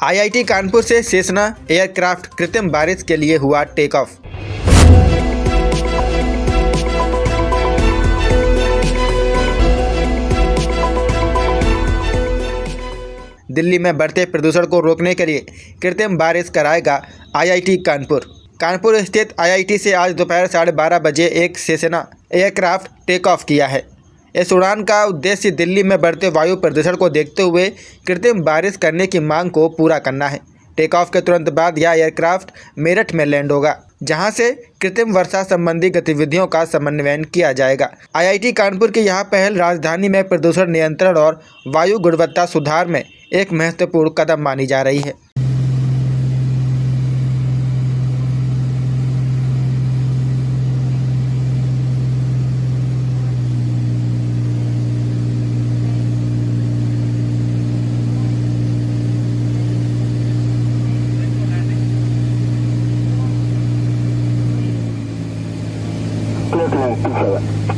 IIT Kanpur से Cessna aircraft कृत्रिम बारिश के लिए हुआ टेक ऑफ। दिल्ली में बढ़ते प्रदूषण को रोकने के लिए कृत्रिम बारिश कराएगा आईआईटी कानपुर। कानपुर स्थित आईआईटी से आज दोपहर 12:30 बजे एक सेसना एयरक्राफ्ट टेक ऑफ किया है। इस उड़ान का उद्देश्य दिल्ली में बढ़ते वायु प्रदूषण को देखते हुए कृत्रिम बारिश करने की मांग को पूरा करना है। टेक ऑफ के तुरंत बाद यह एयरक्राफ्ट मेरठ में लैंड होगा, जहां से कृत्रिम वर्षा संबंधी गतिविधियों का समन्वयन किया जाएगा। आईआईटी कानपुर की यह पहल राजधानी में प्रदूषण नियंत्रण और वायु गुणवत्ता सुधार में एक महत्वपूर्ण कदम मानी जा रही है। Clear to 27.